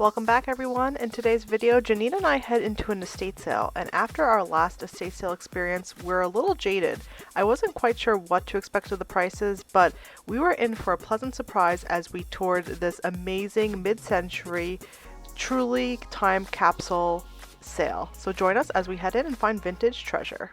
Welcome back everyone. In today's video, Janine and I head into an estate sale, and after our last estate sale experience, we're a little jaded. I wasn't quite sure what to expect of the prices, but we were in for a pleasant surprise as we toured this amazing mid-century, truly time capsule sale. So join us as we head in and find vintage treasure.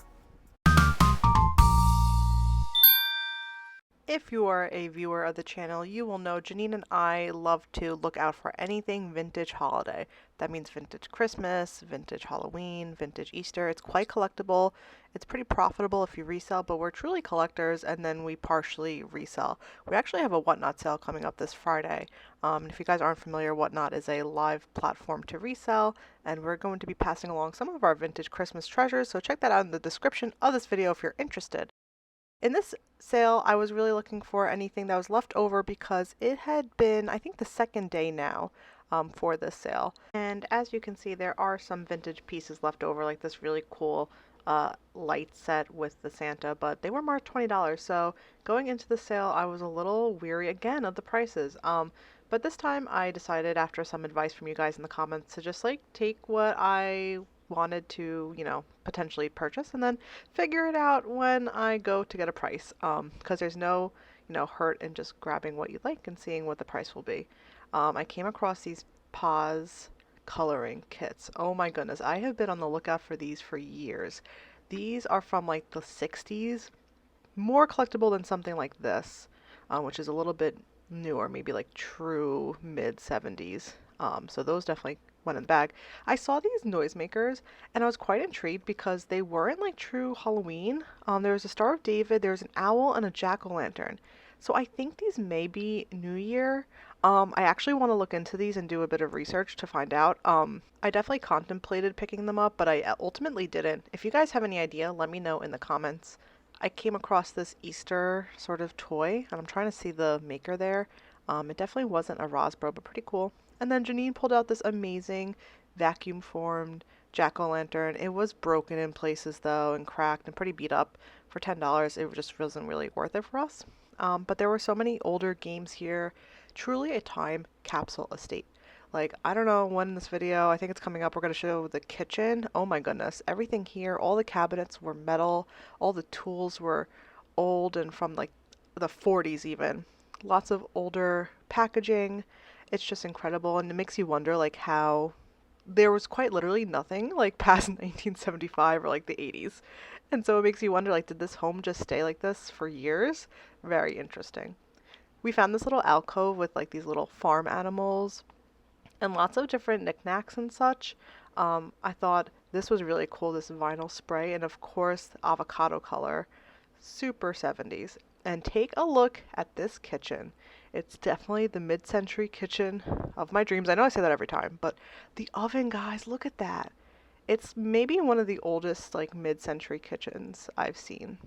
If you are a viewer of the channel, you will know Janine and I love to look out for anything vintage holiday. That means vintage Christmas, vintage Halloween, vintage Easter. It's quite collectible. It's pretty profitable if you resell, but we're truly collectors and then we partially resell. We actually have a Whatnot sale coming up this Friday. If you guys aren't familiar, Whatnot is a live platform to resell, and we're going to be passing along some of our vintage Christmas treasures, so check that out in the description of this video if you're interested. In this sale, I was really looking for anything that was left over because it had been, I think, the second day now for this sale. And as you can see, there are some vintage pieces left over, like this really cool light set with the Santa, but they were marked $20. So going into the sale, I was a little weary again of the prices. But this time I decided, after some advice from you guys in the comments, to just like take what I wanted to, potentially purchase and then figure it out when I go to get a price. Because there's no, hurt in just grabbing what you like and seeing what the price will be. I came across these Paz coloring kits. Oh my goodness, I have been on the lookout for these for years. These are from like the 60s, more collectible than something like this, which is a little bit newer, maybe like true mid 70s. So those definitely went in the bag. I saw these noisemakers and I was quite intrigued because they weren't like true Halloween. There was a Star of David, there was an owl, and a jack-o'-lantern. So I think these may be New Year. I actually want to look into these and do a bit of research to find out. I definitely contemplated picking them up, but I ultimately didn't. If you guys have any idea, let me know in the comments. I came across this Easter sort of toy, and I'm trying to see the maker there. It definitely wasn't a Rosbro, but pretty cool. And then Janine pulled out this amazing vacuum formed jack-o'-lantern. It was broken in places though and cracked and pretty beat up. For $10, it just wasn't really worth it for us. But there were so many older games here. Truly a time capsule estate. Like, I don't know when in this video, I think it's coming up, we're going to show the kitchen. Oh my goodness. Everything here, all the cabinets were metal. All the tools were old and from like the 40s even. Lots of older packaging. It's just incredible, and it makes you wonder like how there was quite literally nothing like past 1975 or like the 80s. And so it makes you wonder, like, did this home just stay like this for years? Very interesting. We found this little alcove with like these little farm animals and lots of different knickknacks and such. I thought this was really cool, this vinyl spray, and of course the avocado color, super 70s. And take a look at this kitchen. It's definitely the mid-century kitchen of my dreams. I know I say that every time, but the oven, guys, look at that. It's maybe one of the oldest like mid-century kitchens I've seen.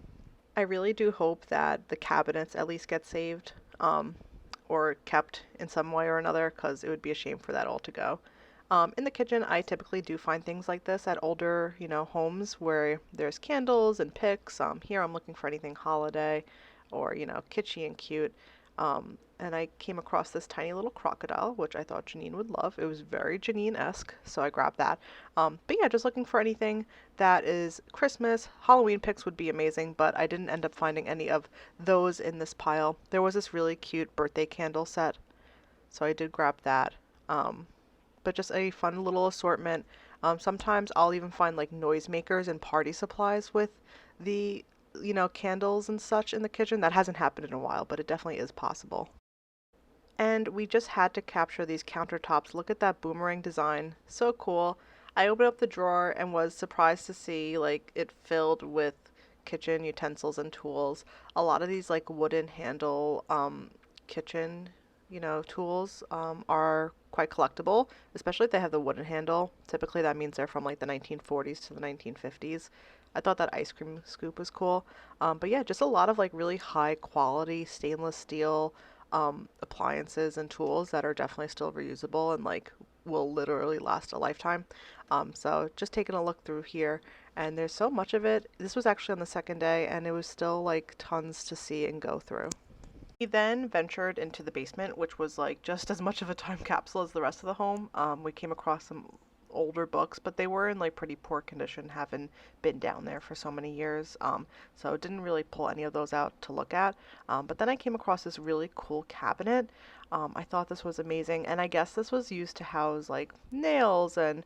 I really do hope that the cabinets at least get saved, or kept in some way or another, because it would be a shame for that all to go. In the kitchen, I typically do find things like this at older, homes where there's candles and picks. Here I'm looking for anything holiday or, kitschy and cute. And I came across this tiny little crocodile, which I thought Janine would love. It was very Janine-esque, so I grabbed that. But yeah, just looking for anything that is Christmas. Halloween picks would be amazing, but I didn't end up finding any of those in this pile. There was this really cute birthday candle set, so I did grab that. But just a fun little assortment. Sometimes I'll even find like noisemakers and party supplies with the, candles and such in the kitchen. That hasn't happened in a while, but it definitely is possible. And we just had to capture these countertops. Look at that boomerang design. So cool. I opened up the drawer and was surprised to see like it filled with kitchen utensils and tools. A lot of these like wooden handle kitchen, tools are quite collectible, especially if they have the wooden handle. Typically that means they're from like the 1940s to the 1950s. I thought that ice cream scoop was cool. But yeah, just a lot of like really high quality stainless steel appliances and tools that are definitely still reusable and like will literally last a lifetime. So just taking a look through here, and there's so much of it. This was actually on the second day and it was still like tons to see and go through. We then ventured into the basement, which was like just as much of a time capsule as the rest of the home. We came across some older books, but they were in like pretty poor condition, having been down there for so many years. So didn't really pull any of those out to look at. But then I came across this really cool cabinet. I thought this was amazing, and I guess this was used to house like nails and,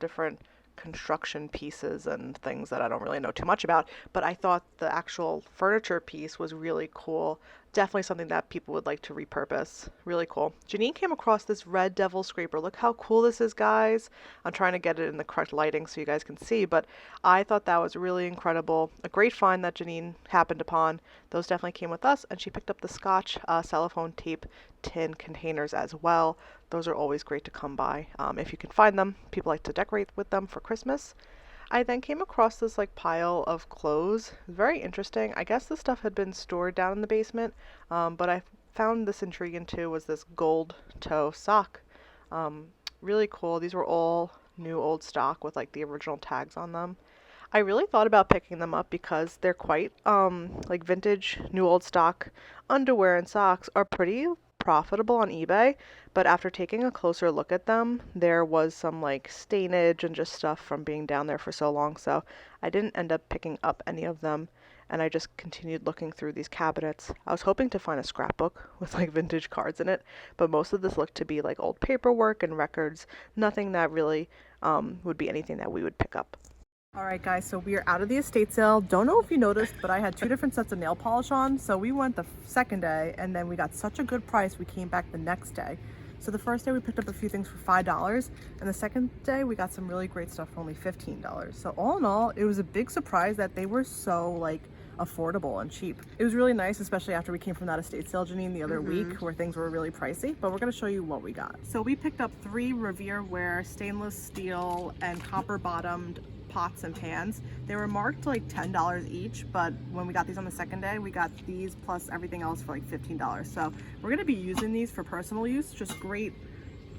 different construction pieces and things that I don't really know too much about, but I thought the actual furniture piece was really cool. Definitely something that people would like to repurpose. Really cool. Janine came across this red devil scraper. Look how cool this is, guys. I'm trying to get it in the correct lighting so you guys can see, but I thought that was really incredible. A great find that Janine happened upon. Those definitely came with us, and she picked up the Scotch cellophane tape tin containers as well. Those are always great to come by. If you can find them, people like to decorate with them for Christmas. I then came across this like pile of clothes. Very interesting. I guess this stuff had been stored down in the basement, but I found this intriguing too, was this gold toe sock. Really cool. These were all new old stock with like the original tags on them. I really thought about picking them up because they're quite like vintage new old stock underwear and socks are pretty profitable on eBay, but after taking a closer look at them, there was some like stainage and just stuff from being down there for so long, so I didn't end up picking up any of them, and I just continued looking through these cabinets. I was hoping to find a scrapbook with like vintage cards in it, but most of this looked to be like old paperwork and records, nothing that really would be anything that we would pick up. All right, guys, so we are out of the estate sale. Don't know if you noticed, but I had 2 different sets of nail polish on. So we went the second day, and then we got such a good price, we came back the next day. So the first day we picked up a few things for $5, and the second day we got some really great stuff for only $15. So all in all, it was a big surprise that they were so like affordable and cheap. It was really nice, especially after we came from that estate sale, Janine, the other week where things were really pricey, but we're gonna show you what we got. So we picked up 3 Revere ware stainless steel and copper bottomed pots and pans. They were marked like $10 each, but when we got these on the second day, we got these plus everything else for like $15. So we're gonna be using these for personal use, just great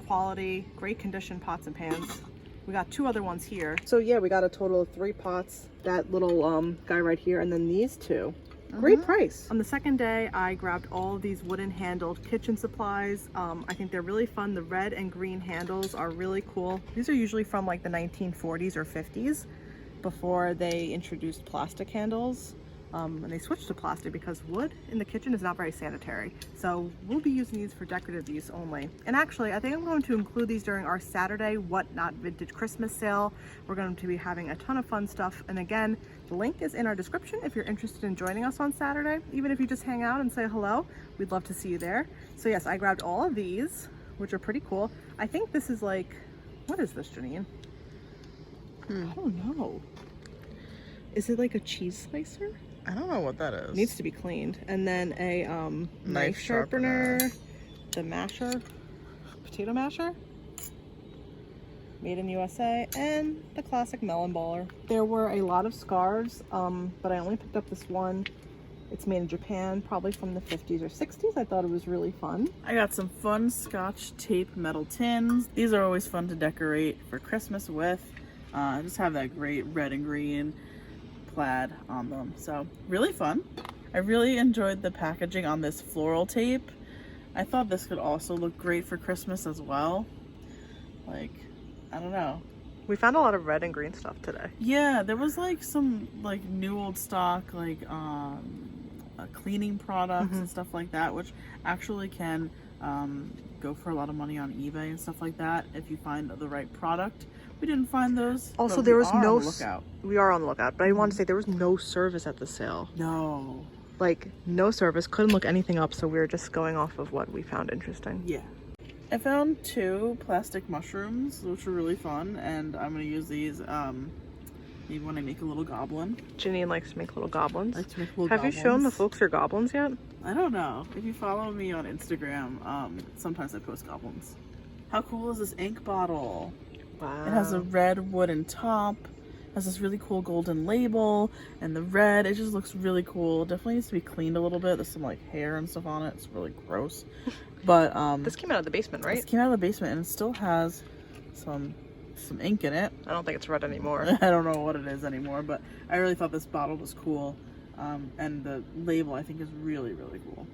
quality, great condition pots and pans. We got 2 other ones here. So yeah, we got a total of 3 pots, that little guy right here, and then these 2. Great price. On the second day, I grabbed all of these wooden handled kitchen supplies. I think they're really fun. The red and green handles are really cool. These are usually from like the 1940s or 50s before they introduced plastic handles. And they switched to plastic because wood in the kitchen is not very sanitary. So we'll be using these for decorative use only. And actually, I think I'm going to include these during our Saturday What Not Vintage Christmas sale. We're going to be having a ton of fun stuff. And again, the link is in our description if you're interested in joining us on Saturday. Even if you just hang out and say hello, we'd love to see you there. So yes, I grabbed all of these, which are pretty cool. I think this is like, what is this, Janine? I don't know. Is it like a cheese slicer? I don't know what that is. Needs to be cleaned. And then a knife sharpener, the masher, potato masher, made in USA, and the classic melon baller. There were a lot of scarves, but I only picked up this one. It's made in Japan, probably from the 50s or 60s. I thought it was really fun. I got some fun Scotch tape metal tins. These are always fun to decorate for Christmas with. Just have that great red and green plaid on them, so really fun. I really enjoyed the packaging on this floral tape. I thought this could also look great for Christmas as well. Like, I don't know. We found a lot of red and green stuff today. Yeah, there was like some like new old stock, like cleaning products and stuff like that, which actually can go for a lot of money on eBay and stuff like that if you find the right product. We didn't find those. Also, there was no lookout. We are on the lookout, but I want to say there was no service at the sale. No. Like, no service. Couldn't look anything up, so we were just going off of what we found interesting. Yeah. I found 2 plastic mushrooms, which were really fun, and I'm going to use these maybe when I make a little goblin. Janine likes to make little goblins. I like to make little Have goblins. you shown the folks your goblins yet? I don't know. If you follow me on Instagram, sometimes I post goblins. How cool is this ink bottle? Wow. It has a red wooden top, has this really cool golden label, and the red, it just looks really cool. Definitely needs to be cleaned a little bit. There's some like hair and stuff on it. It's really gross. But this came out of the basement, right? This came out of the basement, and it still has some ink in it. I don't think it's red anymore. I don't know what it is anymore, but I really thought this bottle was cool. And the label I think is really, really cool.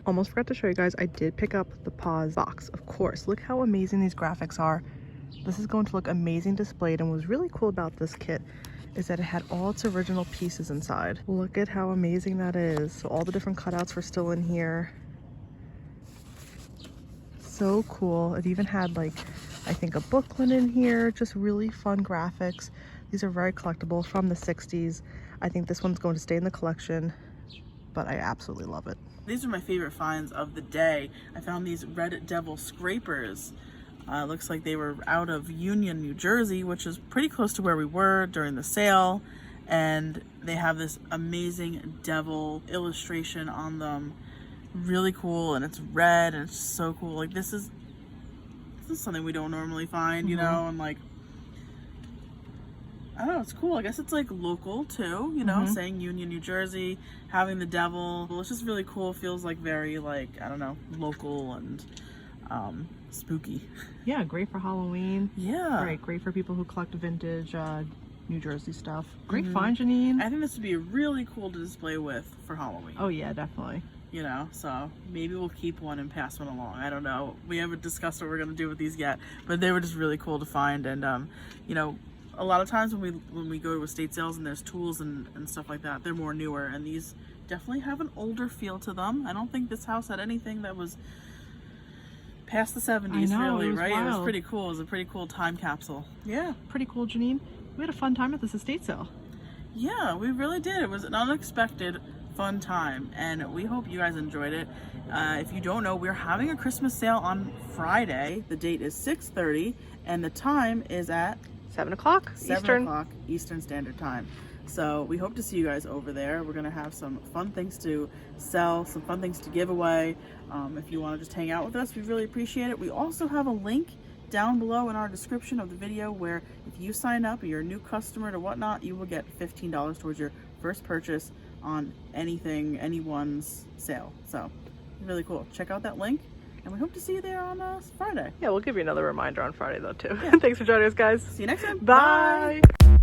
almost forgot to show you guys, I did pick up the Pause box, of course. Look how amazing these graphics are. This is going to look amazing displayed, and what was really cool about this kit is that it had all its original pieces inside. Look at how amazing that is. So all the different cutouts were still in here. So cool. It even had, like, I think a booklet in here. Just really fun graphics. These are very collectible, from the 60s. I think this one's going to stay in the collection, but I absolutely love it. These are my favorite finds of the day. I found these Red Devil scrapers. Looks like they were out of Union, New Jersey, which is pretty close to where we were during the sale. And they have this amazing devil illustration on them. Really cool, and it's red, and it's so cool. Like, this is something we don't normally find, you know, and like, I don't know, it's cool. I guess it's like local too, you know, saying Union, New Jersey, having the devil. Well, it's just really cool. Feels like very, like, I don't know, local and spooky. Yeah, great for Halloween. Yeah. Right, great for people who collect vintage New Jersey stuff. Great find, Janine. I think this would be really cool to display with for Halloween. Oh yeah, definitely. You know, so maybe we'll keep one and pass one along. I don't know. We haven't discussed what we're going to do with these yet, but they were just really cool to find. And, you know, a lot of times when we go to estate sales and there's tools and stuff like that, they're more newer, and these definitely have an older feel to them. I don't think this house had anything that was past the 70s, really, right? Wild. It was pretty cool. It was a pretty cool time capsule. Yeah. Pretty cool, Janine. We had a fun time at this estate sale. Yeah, we really did. It was an unexpected fun time, and we hope you guys enjoyed it. If you don't know, we're having a Christmas sale on Friday. The date is 6:30, and the time is at 7 o'clock Eastern. 7 o'clock Eastern Standard Time. So we hope to see you guys over there. We're gonna have some fun things to sell, some fun things to give away. If you want to just hang out with us, we really appreciate it. We also have a link down below in our description of the video where if you sign up or you're a new customer to whatnot, you will get $15 towards your first purchase on anything, anyone's sale. So really cool. Check out that link, and we hope to see you there on Friday. Yeah, we'll give you another reminder on Friday though too. Yeah. Thanks for joining us, guys. See you next time. Bye. Bye.